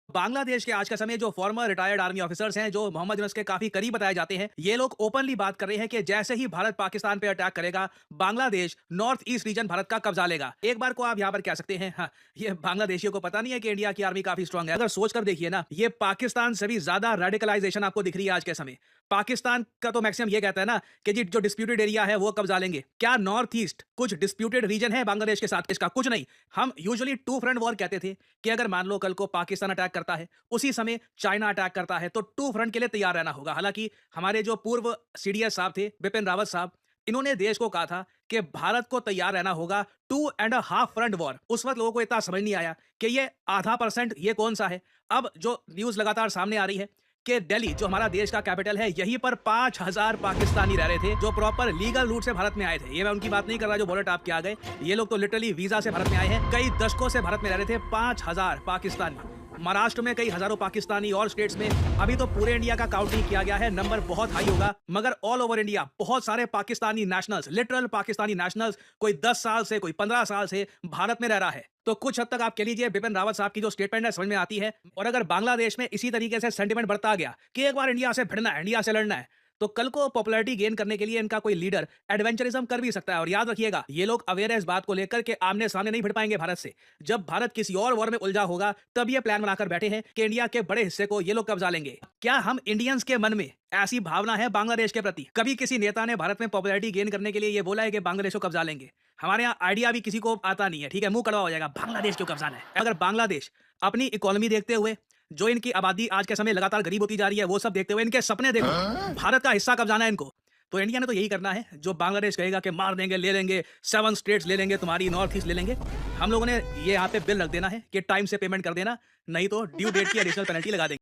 बांग्लादेश के आज का समय जो फॉर्मर रिटायर्ड आर्मी ऑफिसर्स हैं जो मोहम्मद यूनस के काफी करीब बताए जाते हैं, ये लोग ओपनली बात कर रहे हैं कि जैसे ही भारत पाकिस्तान पे अटैक करेगा, Bangladesh north east region Bharat का कब्जा लेगा। एक बार को आप यहाँ पर कह सकते हैं, हाँ, ये बांग्लादेशियों को पता नहीं है कि इंडिया की आर्मी काफी स्ट्रांग है। अगर सोच कर देखिए ना, ये पाकिस्तान से भी ज्यादा रेडिकलाइजेशन आपको दिख रही है आज के समय। पाकिस्तान का तो मैक्सिमम ये कहता है ना कि जी जो डिस्प्यूटेड एरिया है वो कब्जा लेंगे। क्या नॉर्थ ईस्ट कुछ डिस्प्यूटेड रीजन है बांग्लादेश के साथ? इसका कुछ नहीं। हम यूजुअली टू फ्रंट वॉर कहते थे कि अगर मान लो कल को पाकिस्तान अटैक करता है, उसी समय चाइना अटैक करता है, तो टू फ्रंट के लिए तैयार रहना होगा। हालांकि हमारे जो पूर्व सीडीएस साहब थे, बिपिन रावत साहब, इन्होंने देश को कहा था कि भारत को तैयार रहना होगा 2.5 फ्रंट वॉर। उस वक्त लोगों को इतना समझ नहीं आया कि ये आधा परसेंट ये कौन सा है। अब जो न्यूज लगातार सामने आ रही है कि दिल्ली जो हमारा देश का कैपिटल है, यहीं पर 5000 पाकिस्तानी रह रहे थे जो प्रॉपर लीगल रूट से भारत में आए थे। ये मैं उनकी बात नहीं कर रहा जो बॉर्डर टाप के आ गए। ये लोग तो लिटरली वीजा से भारत में आए हैं। कई दशकों से भारत में रह रहे थे 5000 पाकिस्तानी। महाराष्ट्र में कई हजारों पाकिस्तानी और स्टेट्स में। अभी तो पूरे इंडिया का काउंट नहीं किया गया है, नंबर बहुत हाई होगा, मगर ऑल ओवर इंडिया बहुत सारे Pakistani nationals, literal Pakistani nationals, कोई 10 साल से, कोई 15 साल से भारत में रह रहा है। तो कुछ हद तक आप कह लीजिए बिपिन रावत साहब की जो स्टेटमेंट है समझ में आती है। और अगर बांग्लादेश में इसी तरीके से सेंटिमेंट बढ़ता गया कि एक बार इंडिया से भिड़ना है, इंडिया से लड़ना है, तो कल को पॉपुलैरिटी गेन करने के लिए इनका कोई लीडर एडवेंचरिज्म कर भी सकता है। और याद रखिएगा, ये लोग अवेयर है इस बात को लेकर के आमने सामने नहीं भिड़ पाएंगे भारत से। जब भारत किसी और वॉर में उलझा होगा, तब ये प्लान बनाकर बैठे हैं कि इंडिया के बड़े हिस्से को ये लोग कब्जा लेंगे। क्या हम इंडियंस के मन में ऐसी भावना है बांग्लादेश के प्रति? कभी किसी नेता ने भारत में पॉपुलैरिटी गेन करने के लिए ये बोला है कि बांग्लादेश को कब्जा लेंगे? हमारे यहाँ आइडिया भी किसी को आता नहीं है, ठीक है, मुंह कड़वा हो जाएगा, बांग्लादेश क्यों कब्जा है। अगर बांग्लादेश अपनी इकोनॉमी देखते हुए, जो इनकी आबादी आज के समय लगातार गरीब होती जा रही है, वो सब देखते हुए, इनके सपने देखो, भारत का हिस्सा कब जाना है इनको, तो इंडिया ने तो यही करना है जो बांग्लादेश कहेगा कि मार देंगे, ले लेंगे, 7 स्टेट्स ले लेंगे, तुम्हारी नॉर्थ ईस्ट ले लेंगे। हम लोगों ने ये यहाँ पे बिल रख देना है कि टाइम से पेमेंट कर देना, नहीं तो ड्यू डेट की एडिशनल पेनल्टी लगा देंगे।